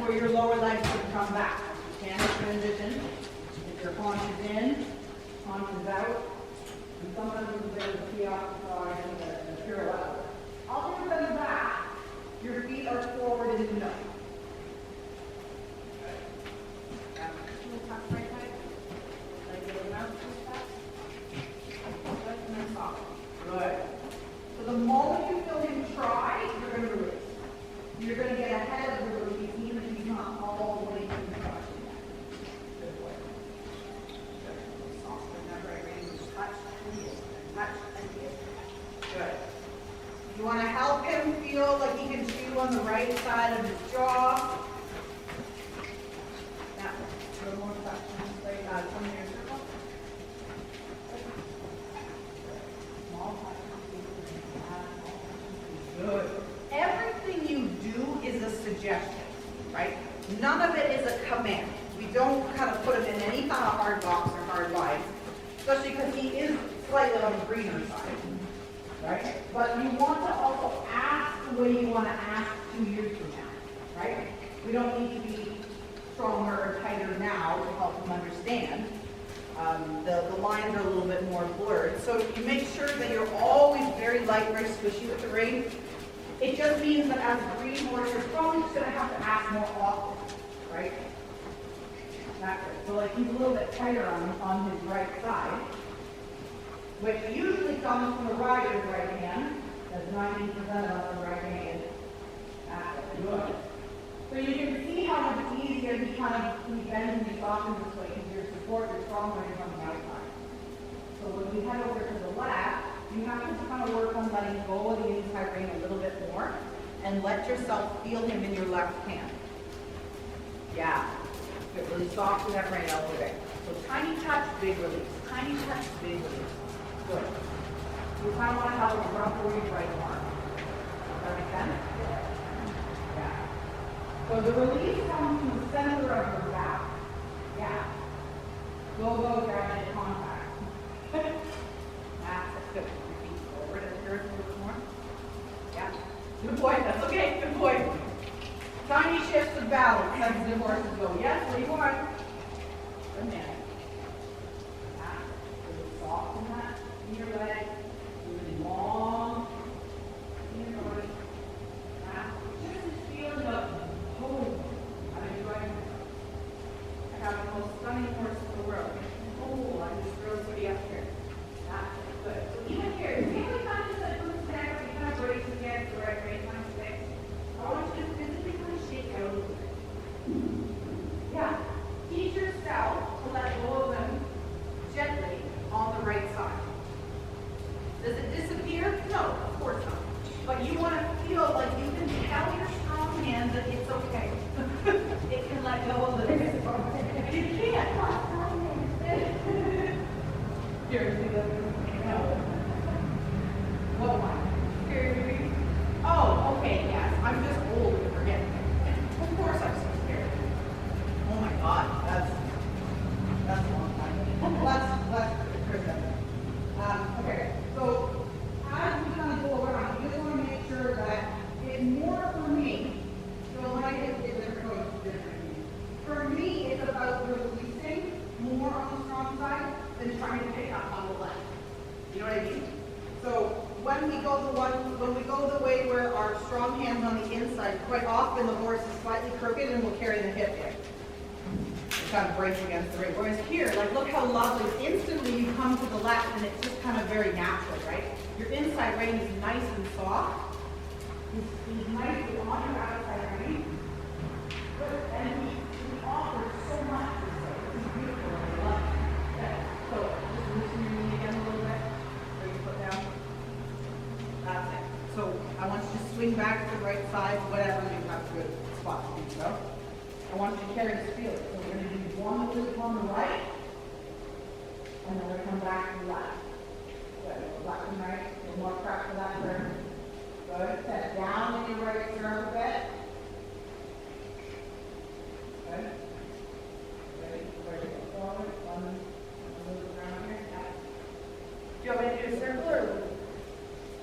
where your lower legs can come back. You can transition. If your haunch is in, haunch is out. And sometimes there's a bit of a preoccupied and a pirouette. I'll do them back. Your feet are forward in the nose. Good. So the moment you feel him try, you're going to release. You're going to get ahead of the release, even if he's not all the way to the touch. Good boy. Good. Soft. Remember, I really touch and heel. Touch and heel. Good. You want to help him feel like he can chew on the right side of his jaw. Now, a little more touch. Like that. Come here, circle. Small touch. Good. Everything you do is a suggestion, right? None of it is a command. We don't kind of put him in any kind of hard box or hard lines, especially because he is slightly on the greener side, right? But you want to also ask the way you want to ask 2 years from now, right? We don't need to be stronger or tighter now to help him understand. The lines are a little bit more blurred. So you make sure that you're always very light, very squishy with the rein. It just means that as a breeding horse, you're probably just going to have to ask more often, right? That's it. So like he's a little bit tighter on his right side, which usually comes from the rider's right hand. That's 90% of the right hand. That's it. Good. So you can see how much easier he bends and he softens this way because your support, your strong leg is on the outside. So when we head over to the left, you have to kind of work on letting go of the inside rein a little bit more and let yourself feel him in your left hand. Yeah. Get really soft with that rein all the way. So tiny touch, big release. Tiny touch, big release. Good. You kind of want to have a rough over your right arm. Does that make sense? Yeah. So the release comes from the center of your back. Yeah. Go, grab it, contact. That's it. Good. Repeat. Over to the third a little more. Yeah. Good boy. That's okay. Good boy. Tiny shifts of balance as the horses go. Yes, where you are. Good man. Yeah. Really soft in that. In your leg. Really long. In your body. Yeah. Just this feeling of home. I'm enjoying this. I have the most stunning horse in the world. Oh, I just really pretty up here. That's good. So even here, really kind of just like loose neck, you kind of brace against the right brain, kind of stick. I want you to physically kind of shake out a little bit. Yeah. Teach yourself to let go of them gently on the right side. Does it disappear? No, of course not. But you want to feel like you can tell your strong hand that it's okay. It can let go a little bit. You can't. Here, see the no. What one? Here. Oh, okay, yes. I'm just old to forget. Of course I'm so scared. Oh my God, that's a long time. Let's okay. So as we kind of go around, you just want to make sure that it's more for me. So like it's different. For me, it's about releasing more on the strong side than trying to pick up on the left. You know what I mean? So when we go the way where our strong hand's on the inside, quite often the horse is slightly crooked and will carry the hip in. It kind of breaks against the ring. Whereas here, like look how lovely. Instantly you come to the left and it's just kind of very natural, right? Your inside rein is nice and soft. He's nicely on your outside rein. And he offers so much. He's beautiful. I love it. Yeah. So just loosen your knee again a little bit. Bring your foot down. That's it. So I want you to swing back to the right side, whatever you have a good spot to do so. I want you to carry this feeling. So we're going to do one loop on the right, and then we're going to come back to the left. Good. Left and right. A little more prep for that turn. Good. Set down in your right sternum a bit. Good. Ready? Ready to go forward. One move around here. Yeah. Do you want me to do a circle or a loop?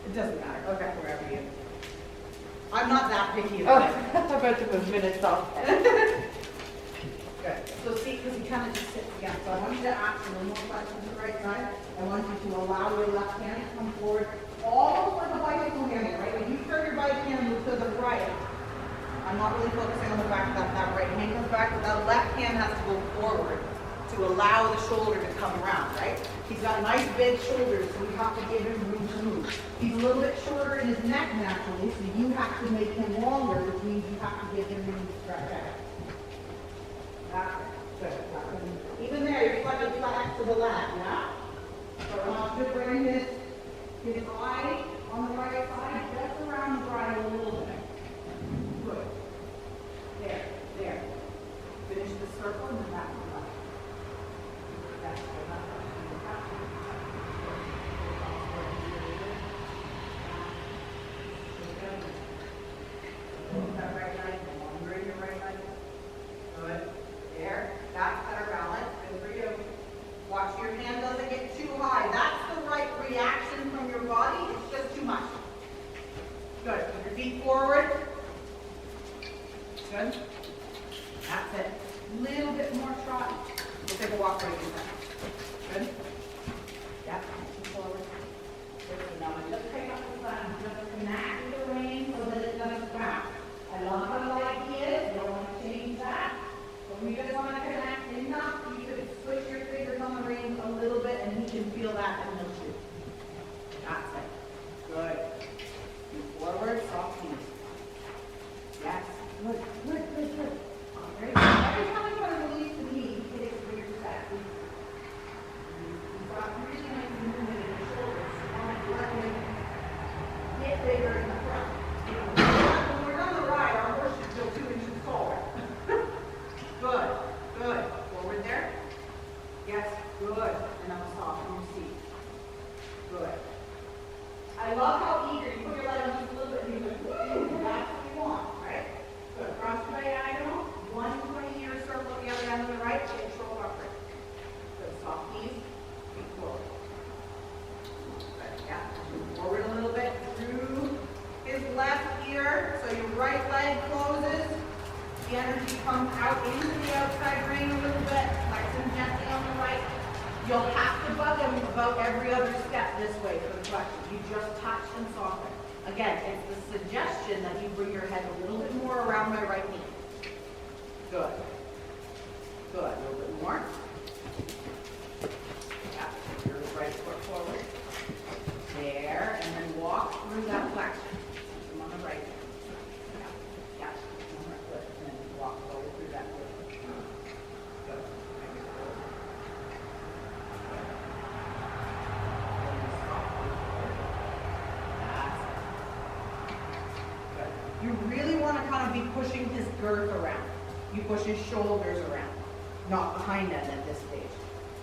It doesn't matter. Okay, wherever you. I'm not that picky about it. I bet you was minutes off. because he kind of just sits again. So I want you to ask him no more questions to the right side. I want you to allow your left hand to come forward, almost like a bicycle hand, right? When you turn your right hand move to the right, I'm not really focusing on the fact that that right hand comes back, but that left hand has to go forward to allow the shoulder to come around, right? He's got nice big shoulders, so we have to give him room to move. He's a little bit shorter in his neck naturally, so you have to make him longer, which means you have to give him room to stretch out. That's it. Good. Even there, you're slightly flat to the left, yeah? So I want you to bring his eye on the right side, just around the bridle a little bit. Good. There. Finish the circle and then back to the left. That's good. That right leg, longer in your right leg. Good. There. That's better balance. Good for you. Watch your hand doesn't get too high. That's the right reaction from your body. It's just too much. Good. Put your feet forward. Good. That's it. Little bit more trot. We'll take a walk right in there. Good. Yeah. Forward. Good. So now we just pick up the side and just connect with the rein so that it doesn't crack. I love how light he is. We don't want to change that. But we just want to connect enough. You could switch your fingers on the reins a little bit and he can feel that in the shoe. That's it. Good. Move forward, soft knees. Yes. Good. Very good. Every time you want to release the knee, you take a bigger step. You've got really nice movement in your shoulders. You want to let him get bigger in the front. When we're on the ride, our horse should go 2 inches taller. Good. Forward there. Yes, good. And now soft on your seat. Good. I love how eager you put your leg on just a little bit and you go, woo, that's what you want, right? Good. Cross the diagonal. 120-year circle at the other end of the right. Control upward. Good. Soft knees. Feet forward. Good. Yeah. Move forward a little bit through his left ear. So your right leg closes. The energy comes out into the outside ring a little bit. Flex him gently on the right. You'll have to bug him about every other step this way for the flexion. You just touch and soften. Again, it's the suggestion that you bring your head a little bit more around my right knee. Good. A little bit more. Yeah. Your right foot forward. There. And then walk through that flexion. Come on the right. Yeah. On the foot. And then walk forward through that foot. Good. You really want to kind of be pushing his girth around. You push his shoulders around, not behind end at this stage,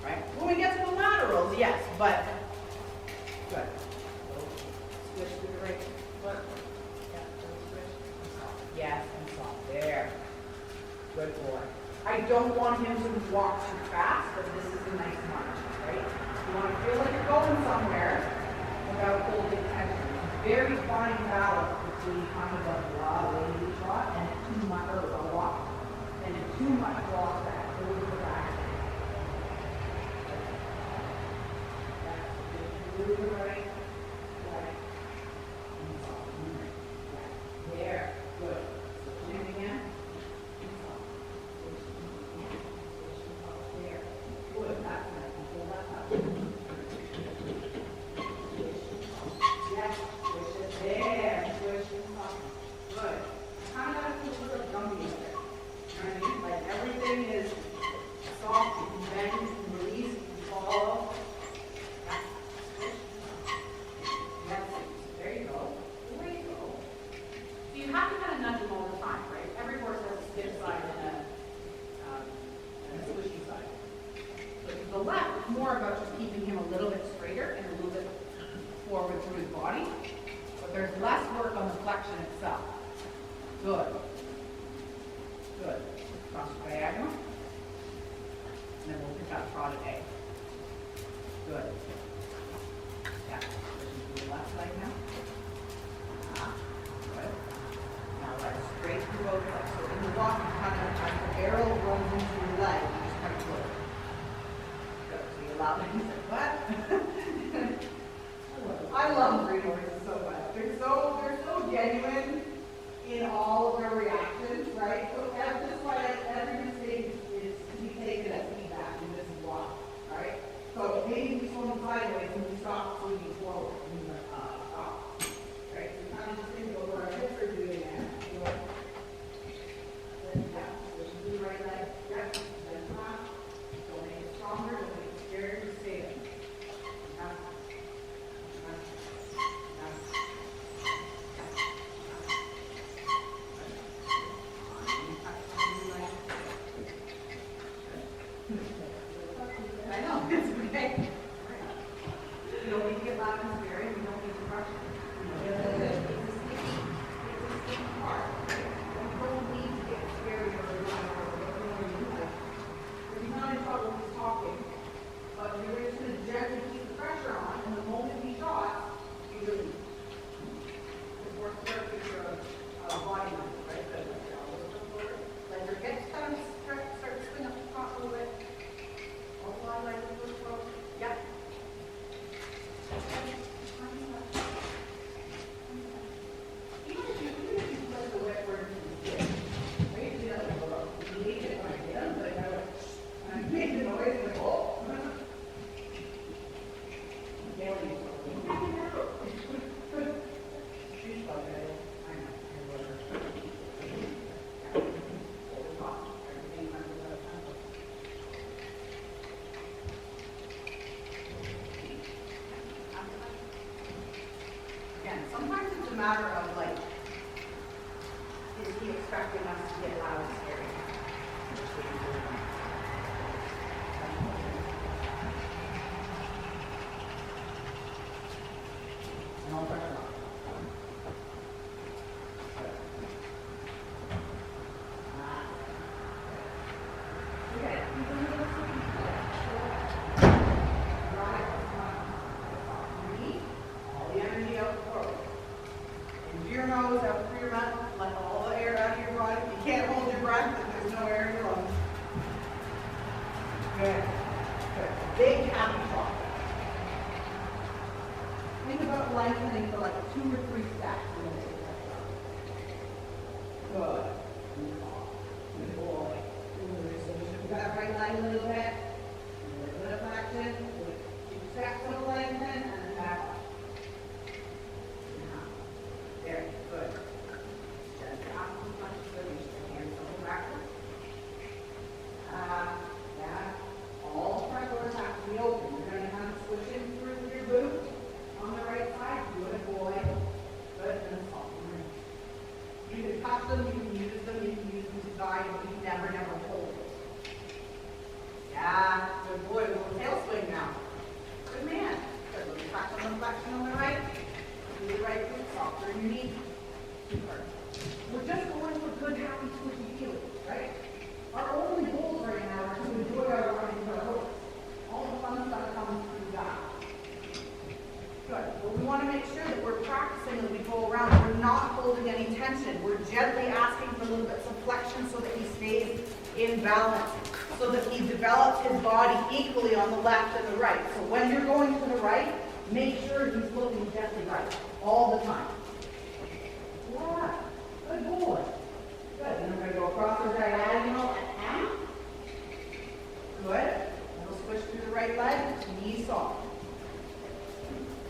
right? When we get to the laterals, yes, but good. Switch to the right foot. Yeah, switch and soft. Yes, and soft. There. Good boy. I don't want him to walk too fast, but this is a nice march, right? You want to feel like you're going somewhere without holding tension. Very fine balance between kind of a wavy trot and too much or a walk. And too much walk back, over the back. That's good. Right. There. Good. Switch again. There. Good. That's nice. Pull that up. Yes. Switch it there. Switch it up. Good. Kind of feels a little jumpy there. You know what I mean? Like everything is soft, you can bend, you can release, you can follow. Yes. There you go. There you go. So you have to kind of nudge him all the time, right? Every horse has a stiff side and a squishy side. But to the left, it's more about just keeping him a little bit straighter and a little bit forward through his body. But there's less work on the flexion itself. Good. Cross diagonal. And then we'll pick up trotted A. Good. Yeah. Switching to the left side now. Good. Now let's straight through both legs. So in the walk, you kind of, as the arrow runs into your leg, you just kind of up. And he's like, what? I love breed horses so much. They're so genuine in all of their reactions, right? So that's why every mistake is to be taken as feedback, and this is why, right? So maybe he's going sideways and we stop swinging forward. And he's like, stop. Right? So we kind of just think about what our hips are doing there. You know? Then, yeah, so you do right leg, yeah, then clap. Don't make it stronger, don't make it scarier, just stay there. I know, it's okay. You don't need to get loud and scary, you don't need to rush it. It's a sticky part. You don't need to get scary or if he's not in trouble, he's talking. But you're just going to gently keep the pressure on, and the moment he shot, you release. This works perfect for a body movement, right? Let your hips kind of start to swing up the top a little bit. All fly like the first row. Yep. Even if you play the wet word, right? You know, you need it when I get them, but I make the noise like, oh. Again, sometimes it's a matter of like, is he expecting us to get loud and scary? No pressure on. Okay. All the energy out forward. Into your nose, out through your mouth, let all the air out of your body. You can't hold your breath if there's no air in your lungs. Good. Good. Big happy shot. Think about lengthening for like 2 or 3 steps. Good. Good boy. You got right leg a little bit. A little bit of flexion. 2 steps of lengthen and then back up. There. Good. Just drop the punch. Good. You just hands over backwards. Yeah. All front doors have to be open. You're going to have to switch in through your boot. On the right side, good boy. Good, and soft. You can touch them, you can use them to guide, but you never hold it. Yeah, good boy. A little tail swing now. Good man. Good. Little touch on the flexion on the right. Do the right foot softer in your knee. Super. We're just going for good, happy, squishy feelings, right? Our only goals right now are to enjoy our running with our horse. All the fun stuff comes through that. Good. But we want to make sure that we're practicing as we go around. We're not holding any tension. We're gently asking for little bits of flexion so that he stays in balance, so that he develops his body equally on the left and the right. So when you're going to the right, make sure he's looking gently right all the time. Yeah. Good boy. Good. And I'm going to go across the diagonal and out. Good. And we'll switch through the right leg, knee soft.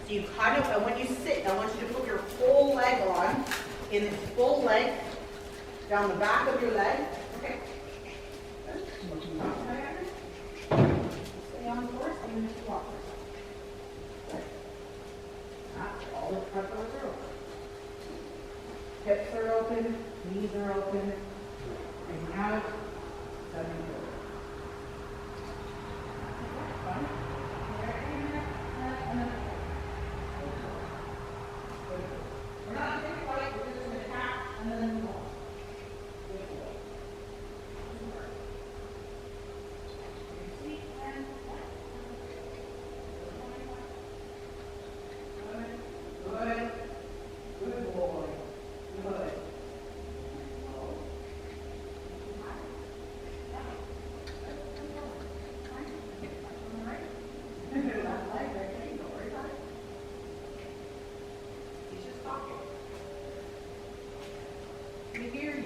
So you kind of, and when you sit, I want you to put your full leg on, in this full leg, down the back of your leg. Okay. Good. Stay on course, and then walk. Good. All the front doors are open. Hips are open, knees are open, bring out, 7 good. Fun. We're not going to fight, we're just going to tap and then move on. Good boy. to hear